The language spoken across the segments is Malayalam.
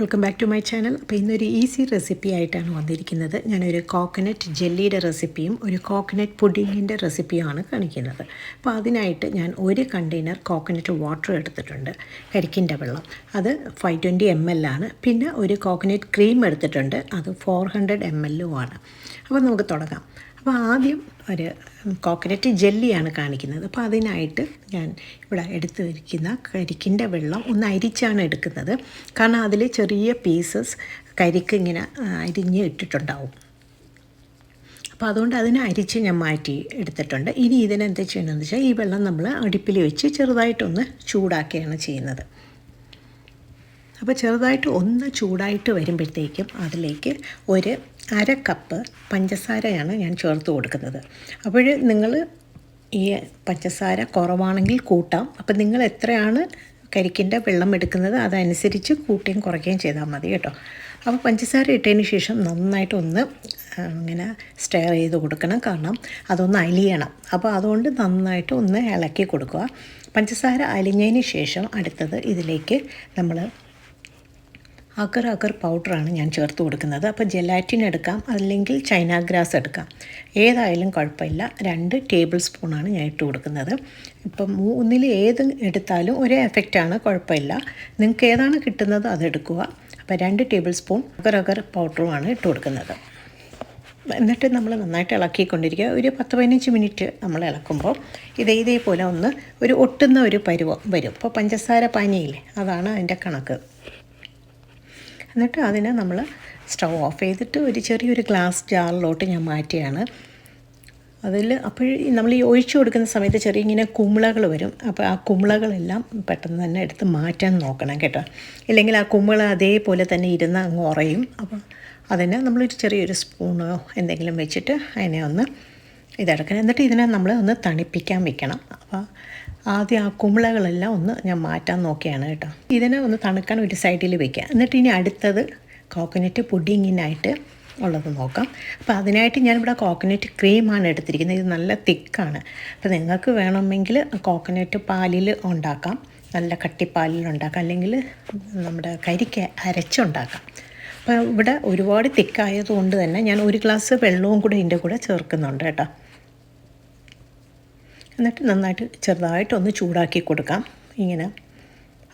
Welcome back to my channel. അപ്പോൾ ഇന്നൊരു ഈസി റെസിപ്പി ആയിട്ടാണ് വന്നിരിക്കുന്നത്. ഞാനൊരു കോക്കനട്ട് ജെല്ലിയുടെ റെസിപ്പിയും ഒരു കോക്കനട്ട് പുഡിങ്ങിൻ്റെ റെസിപ്പിയുമാണ് കാണിക്കുന്നത്. അപ്പോൾ അതിനായിട്ട് ഞാൻ ഒരു കണ്ടെയ്നർ കോക്കനട്ട് വാട്ടർ എടുത്തിട്ടുണ്ട്, കരിക്കിൻ്റെ വെള്ളം. അത് 520 ml ആണ്. പിന്നെ ഒരു കോക്കനട്ട് ക്രീം എടുത്തിട്ടുണ്ട്, അത് 400 ml ആണ്. അപ്പോൾ നമുക്ക് തുടങ്ങാം. അപ്പോൾ ആദ്യം ഒരു കോക്കനട്ട് ജെല്ലിയാണ് കാണിക്കുന്നത്. അപ്പോൾ അതിനായിട്ട് ഞാൻ ഇവിടെ എടുത്ത് വയ്ക്കുന്ന കരിക്കിൻ്റെ വെള്ളം ഒന്ന് അരിച്ചാണ് എടുക്കുന്നത്. കാരണം അതിൽ ചെറിയ പീസസ് കരിക്ക് ഇങ്ങനെ അരിഞ്ഞ് ഇട്ടിട്ടുണ്ടാവും. അപ്പോൾ അതുകൊണ്ട് അതിനെ അരിച്ച് ഞാൻ മാറ്റി എടുത്തിട്ടുണ്ട്. ഇനി ഇതിനെന്താ ചെയ്യണമെന്ന് വെച്ചാൽ ഈ വെള്ളം നമ്മൾ അടുപ്പിൽ വെച്ച് ചെറുതായിട്ടൊന്ന് ചൂടാക്കുകയാണ് ചെയ്യുന്നത്. അപ്പോൾ ചെറുതായിട്ട് ഒന്ന് ചൂടായിട്ട് വരുമ്പോഴത്തേക്കും അതിലേക്ക് ഒരു 1/2 കപ്പ് പഞ്ചസാരയാണ് ഞാൻ ചേർത്ത് കൊടുക്കുന്നത്. അപ്പോൾ നിങ്ങൾ ഈ പഞ്ചസാര കുറവാണെങ്കിൽ കൂട്ടാം. അപ്പോൾ നിങ്ങൾ എത്രയാണ് കരിക്കിൻ്റെ വെള്ളം എടുക്കുന്നത് അതനുസരിച്ച് കൂട്ടുകയും കുറയ്ക്കുകയും ചെയ്താൽ മതി കേട്ടോ. അപ്പോൾ പഞ്ചസാര ഇട്ടതിന് ശേഷം നന്നായിട്ടൊന്ന് ഇങ്ങനെ സ്റ്റെയർ ചെയ്ത് കൊടുക്കണം, കാരണം അതൊന്ന് അലിയണം. അപ്പോൾ അതുകൊണ്ട് നന്നായിട്ട് ഒന്ന് ഇളക്കി കൊടുക്കുക. പഞ്ചസാര അലിഞ്ഞതിന് ശേഷം അടുത്തത് ഇതിലേക്ക് നമ്മൾ അഗർ പൗഡറാണ് ഞാൻ ചേർത്ത് കൊടുക്കുന്നത്. അപ്പോൾ ജെലാറ്റിൻ എടുക്കാം, അല്ലെങ്കിൽ ചൈന ഗ്രാസ് എടുക്കാം, ഏതായാലും കുഴപ്പമില്ല. 2 ടേബിൾ സ്പൂണാണ് ഞാൻ ഇട്ട് കൊടുക്കുന്നത്. ഇപ്പം 3-ൽ ഏത് എടുത്താലും ഒരേ എഫക്റ്റാണ്, കുഴപ്പമില്ല. നിങ്ങൾക്ക് ഏതാണ് കിട്ടുന്നത് അതെടുക്കുക. അപ്പോൾ 2 ടേബിൾ സ്പൂൺ അഗർ പൗഡറുമാണ് ഇട്ട് കൊടുക്കുന്നത്. എന്നിട്ട് നമ്മൾ നന്നായിട്ട് ഇളക്കിക്കൊണ്ടിരിക്കുക. ഒരു 10-15 മിനിറ്റ് നമ്മൾ ഇളക്കുമ്പോൾ ഇതേപോലെ ഒന്ന് ഒരു ഒട്ടുന്ന ഒരു പരുവം വരും. അപ്പോൾ പഞ്ചസാര പാനിയില്ലേ, അതാണ് അതിൻ്റെ കണക്ക്. എന്നിട്ട് അതിനെ നമ്മൾ സ്റ്റൗ ഓഫ് ചെയ്തിട്ട് ഒരു ചെറിയൊരു ഗ്ലാസ് ജാറിലോട്ട് ഞാൻ മാറ്റിയാണ്. അതിൽ അപ്പോൾ നമ്മൾ ഈ ഒഴിച്ചു കൊടുക്കുന്ന സമയത്ത് ചെറിയ ഇങ്ങനെ കുമിളകൾ വരും. അപ്പോൾ ആ കുമിളകളെല്ലാം പെട്ടെന്ന് തന്നെ എടുത്ത് മാറ്റാൻ നോക്കണം കേട്ടോ, ഇല്ലെങ്കിൽ ആ കുമിള അതേപോലെ തന്നെ ഇരുന്ന് അങ്ങ് ഉറയും. അപ്പോൾ അതിനെ നമ്മളൊരു ചെറിയൊരു സ്പൂണോ എന്തെങ്കിലും വെച്ചിട്ട് അതിനെ ഒന്ന് ഇതെടുക്കണം. എന്നിട്ട് ഇതിനെ നമ്മൾ ഒന്ന് തണുപ്പിക്കാൻ വെക്കണം. അപ്പോൾ ആദ്യം ആ കുമിളകളെല്ലാം ഒന്ന് ഞാൻ മാറ്റാൻ നോക്കിയാണ് കേട്ടോ. ഇതിനെ ഒന്ന് തണുക്കാൻ ഒരു സൈഡിൽ വെക്കുക. എന്നിട്ട് ഇനി അടുത്തത് കോക്കനട്ട് പുഡിങ്ങിനായിട്ട് ഉള്ളത് നോക്കാം. അപ്പോൾ അതിനായിട്ട് ഞാനിവിടെ കോക്കനട്ട് ക്രീമാണ് എടുത്തിരിക്കുന്നത്. ഇത് നല്ല തിക്കാണ്. അപ്പോൾ നിങ്ങൾക്ക് വേണമെങ്കിൽ കോക്കനട്ട് പാലിൽ ഉണ്ടാക്കാം, നല്ല കട്ടിപ്പാലിൽ ഉണ്ടാക്കാം, അല്ലെങ്കിൽ നമ്മുടെ കരിക്ക് അരച്ചുണ്ടാക്കാം. അപ്പോൾ ഇവിടെ ഒരുപാട് തിക്കായതുകൊണ്ട് തന്നെ ഞാൻ 1 ഗ്ലാസ് വെള്ളവും കൂടെ ഇതിൻ്റെ കൂടെ ചേർക്കുന്നുണ്ട് കേട്ടോ. എന്നിട്ട് നന്നായിട്ട് ചെറുതായിട്ടൊന്ന് ചൂടാക്കി കൊടുക്കാം ഇങ്ങനെ.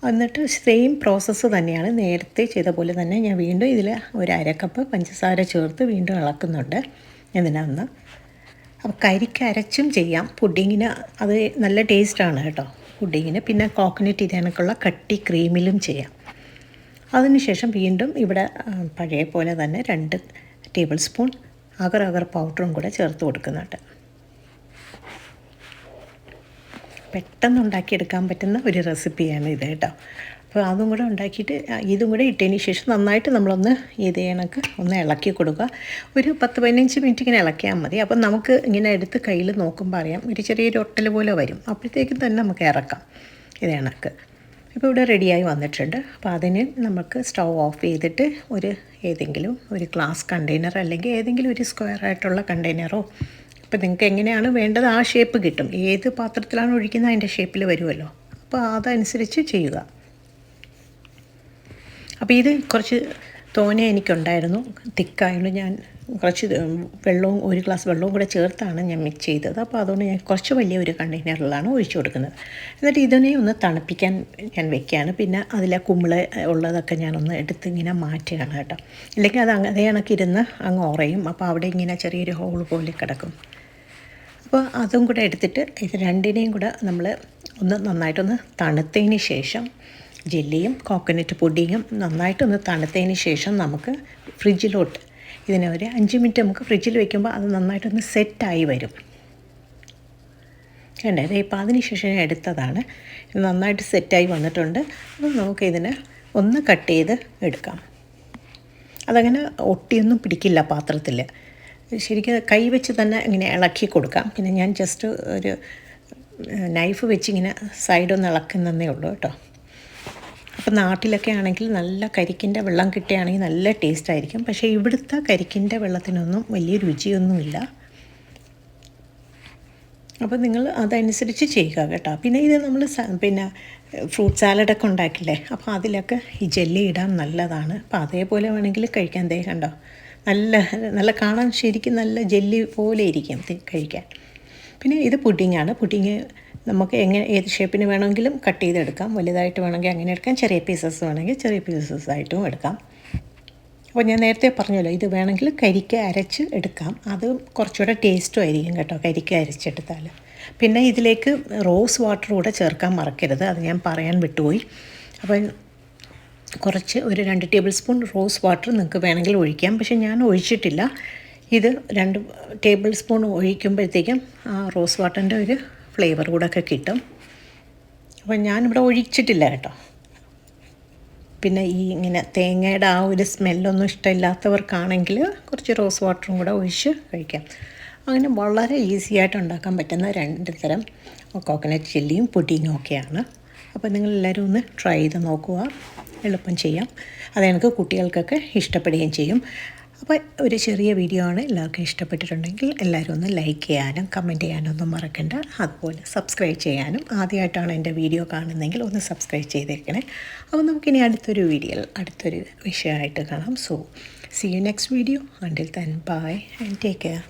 എന്നിട്ട് സെയിം പ്രോസസ്സ് തന്നെയാണ് നേരത്തെ ചെയ്ത പോലെ തന്നെ ഞാൻ വീണ്ടും ഇതിൽ ഒരു 1/2 കപ്പ് പഞ്ചസാര ചേർത്ത് വീണ്ടും ഇളക്കുന്നുണ്ട്. എന്തിനാന്ന്, അപ്പോൾ കരിക്ക് അരച്ചും ചെയ്യാം പുഡിങ്ങിന്, അത് നല്ല ടേസ്റ്റാണ് കേട്ടോ പുഡിങ്ങിന്. പിന്നെ കോക്കനട്ട് ഇതിനൊക്കെയുള്ള കട്ടി ക്രീമിലും ചെയ്യാം. അതിനുശേഷം വീണ്ടും ഇവിടെ പഴയ പോലെ തന്നെ 2 ടേബിൾ സ്പൂൺ അഗർ പൗഡറും കൂടെ ചേർത്ത് കൊടുക്കുന്നുണ്ട്. പെട്ടെന്ന് ഉണ്ടാക്കിയെടുക്കാൻ പറ്റുന്ന ഒരു റെസിപ്പിയാണ് ഇത് കേട്ടോ. അപ്പോൾ അതും കൂടെ ഉണ്ടാക്കിയിട്ട് ഇതും കൂടെ ഇട്ടതിന് ശേഷം നന്നായിട്ട് നമ്മളൊന്ന് ഇത് കണക്ക് ഒന്ന് ഇളക്കി കൊടുക്കുക. ഒരു 10-15 മിനിറ്റ് ഇങ്ങനെ ഇളക്കിയാൽ മതി. അപ്പം നമുക്ക് ഇങ്ങനെ എടുത്ത് കയ്യിൽ നോക്കുമ്പോൾ അറിയാം, ഒരു ചെറിയൊരു ഒട്ടൽ പോലെ വരും. അപ്പോഴത്തേക്കും തന്നെ നമുക്ക് ഇറക്കാം ഇത് കണക്ക്. ഇപ്പോൾ ഇവിടെ റെഡിയായി വന്നിട്ടുണ്ട്. അപ്പോൾ അതിന് നമുക്ക് സ്റ്റൗ ഓഫ് ചെയ്തിട്ട് ഏതെങ്കിലും ഒരു ഗ്ലാസ് കണ്ടെയ്നർ, അല്ലെങ്കിൽ ഏതെങ്കിലും ഒരു സ്ക്വയർ ആയിട്ടുള്ള കണ്ടെയ്നറോ, ഇപ്പോൾ നിങ്ങൾക്ക് എങ്ങനെയാണ് വേണ്ടത് ആ ഷേപ്പ് കിട്ടും. ഏത് പാത്രത്തിലാണ് ഒഴിക്കുന്നത് അതിൻ്റെ ഷേപ്പിൽ വരുമല്ലോ, അപ്പോൾ അതനുസരിച്ച് ചെയ്യുക. അപ്പോൾ ഇത് കുറച്ച് തോനെ എനിക്കുണ്ടായിരുന്നു, തിക്കായതുകൊണ്ട് ഞാൻ കുറച്ച് വെള്ളവും 1 ഗ്ലാസ് വെള്ളവും കൂടെ ചേർത്താണ് ഞാൻ മിക്സ് ചെയ്തത്. അപ്പോൾ അതുകൊണ്ട് ഞാൻ കുറച്ച് വലിയ ഒരു കണ്ടെയ്നറിലാണ് ഒഴിച്ചു കൊടുക്കുന്നത്. എന്നിട്ട് ഇതിനെ ഒന്ന് തണുപ്പിക്കാൻ ഞാൻ വെക്കുകയാണ്. പിന്നെ അതിലെ കുമിള ഉള്ളതൊക്കെ ഞാനൊന്ന് എടുത്ത് ഇങ്ങനെ മാറ്റുകയാണ് കേട്ടോ, ഇല്ലെങ്കിൽ അത് അതേ കണക്കിരുന്ന് അങ്ങ് ഉറയും. അപ്പോൾ അവിടെ ഇങ്ങനെ ചെറിയൊരു ഹോൾ പോലെ കിടക്കും. അപ്പോൾ അതും കൂടെ എടുത്തിട്ട് ഇത് രണ്ടിനെയും കൂടെ നമ്മൾ നന്നായിട്ടൊന്ന് തണുത്തതിന് ശേഷം, ജെല്ലിയും കോക്കനട്ട് പുഡിങ്ങും നന്നായിട്ടൊന്ന് തണുത്തതിന് ശേഷം നമുക്ക് ഫ്രിഡ്ജിലോട്ട് ഇതിനെ ഒരു 5 മിനിറ്റ് നമുക്ക് ഫ്രിഡ്ജിൽ വയ്ക്കുമ്പോൾ അത് നന്നായിട്ടൊന്ന് സെറ്റായി വരും. കണ്ടത് ഇപ്പോൾ അതിന് ശേഷം ഞാൻ എടുത്തതാണ്. ഇത് നന്നായിട്ട് സെറ്റായി വന്നിട്ടുണ്ട്. അപ്പോൾ നമുക്കിതിനെ ഒന്ന് കട്ട് ചെയ്ത് എടുക്കാം. അതങ്ങനെ ഒട്ടിയൊന്നും പിടിക്കില്ല പാത്രത്തിൽ. ശരിക്കും കൈ വെച്ച് തന്നെ ഇങ്ങനെ ഇളക്കി കൊടുക്കാം. പിന്നെ ഞാൻ ജസ്റ്റ് ഒരു നൈഫ് വെച്ച് ഇങ്ങനെ സൈഡൊന്ന് ഇളക്കുന്നതേ ഉള്ളൂ കേട്ടോ. അപ്പോൾ നാട്ടിലൊക്കെ ആണെങ്കിൽ നല്ല കരിക്കിൻ്റെ വെള്ളം കിട്ടുകയാണെങ്കിൽ നല്ല ടേസ്റ്റ് ആയിരിക്കും. പക്ഷേ ഇവിടുത്തെ കരിക്കിൻ്റെ വെള്ളത്തിനൊന്നും വലിയ രുചിയൊന്നുമില്ല. അപ്പോൾ നിങ്ങൾ അതനുസരിച്ച് ചെയ്യുക കേട്ടോ. പിന്നെ ഇത് നമ്മൾ പിന്നെ ഫ്രൂട്ട് സാലഡൊക്കെ ഉണ്ടാക്കില്ലേ, അപ്പോൾ അതിലൊക്കെ ഈ ജെല്ലി ഇടാൻ നല്ലതാണ്. അപ്പോൾ അതേപോലെ വേണമെങ്കിൽ കഴിക്കാൻ കണ്ടോ, നല്ല നല്ല കാണാൻ ശരിക്കും നല്ല ജെല്ലി പോലെ ഇരിക്കും കഴിക്കാൻ. പിന്നെ ഇത് പുഡിങ്ങാണ്. പുഡിങ് നമുക്ക് ഏത് ഷേപ്പിന് വേണമെങ്കിലും കട്ട് ചെയ്തെടുക്കാം. വലുതായിട്ട് വേണമെങ്കിൽ അങ്ങനെ എടുക്കാം, ചെറിയ പീസസ് വേണമെങ്കിൽ ചെറിയ പീസസ് ആയിട്ടും എടുക്കാം. അപ്പോൾ ഞാൻ നേരത്തെ പറഞ്ഞല്ലോ, ഇത് വേണമെങ്കിൽ കരിക്ക അരച്ച് എടുക്കാം. അത് കുറച്ചുകൂടെ ടേസ്റ്റും ആയിരിക്കും കേട്ടോ, കരിക്ക അരച്ചെടുത്താൽ. പിന്നെ ഇതിലേക്ക് റോസ് വാട്ടർ കൂടെ ചേർക്കാൻ മറക്കരുത്, അത് ഞാൻ പറയാൻ വിട്ടുപോയി. അപ്പോൾ കുറച്ച് ഒരു 2 ടേബിൾ സ്പൂൺ റോസ് വാട്ടർ നിങ്ങൾക്ക് വേണമെങ്കിൽ ഒഴിക്കാം, പക്ഷേ ഞാൻ ഒഴിച്ചിട്ടില്ല. ഇത് 2 ടേബിൾ സ്പൂൺ ഒഴിക്കുമ്പോഴത്തേക്കും ആ റോസ് വാട്ടറിൻ്റെ ഒരു ഫ്ലേവർ കൂടെ ഒക്കെ കിട്ടും. അപ്പോൾ ഞാനിവിടെ ഒഴിച്ചിട്ടില്ല കേട്ടോ. പിന്നെ ഈ ഇങ്ങനെ തേങ്ങയുടെ ആ ഒരു സ്മെല്ലൊന്നും ഇഷ്ടമില്ലാത്തവർക്കാണെങ്കിൽ കുറച്ച് റോസ് വാട്ടറും കൂടെ ഒഴിച്ച് കഴിക്കാം. അങ്ങനെ വളരെ ഈസി ആയിട്ട് ഉണ്ടാക്കാൻ പറ്റുന്ന 2 തരം കോക്കനട്ട് ചില്ലിയും പുഡിങ്ങും ഒക്കെയാണ്. അപ്പോൾ നിങ്ങളെല്ലാവരും ഒന്ന് ട്രൈ ചെയ്ത് നോക്കുക, എളുപ്പം ചെയ്യാം. അതെനിക്ക് കുട്ടികൾക്കൊക്കെ ഇഷ്ടപ്പെടുകയും ചെയ്യും. അപ്പോൾ ഒരു ചെറിയ വീഡിയോ ആണ്, എല്ലാവർക്കും ഇഷ്ടപ്പെട്ടിട്ടുണ്ടെങ്കിൽ എല്ലാവരും ഒന്ന് ലൈക്ക് ചെയ്യാനും കമൻറ്റ് ചെയ്യാനും ഒന്നും മറക്കണ്ട. അതുപോലെ സബ്സ്ക്രൈബ് ചെയ്യാനും, ആദ്യമായിട്ടാണ് എൻ്റെ വീഡിയോ കാണുന്നതെങ്കിൽ ഒന്ന് സബ്സ്ക്രൈബ് ചെയ്തേക്കണേ. അപ്പോൾ നമുക്കിനി അടുത്തൊരു വിഷയമായിട്ട് കാണാം. So see you next video. Until then bye and take care.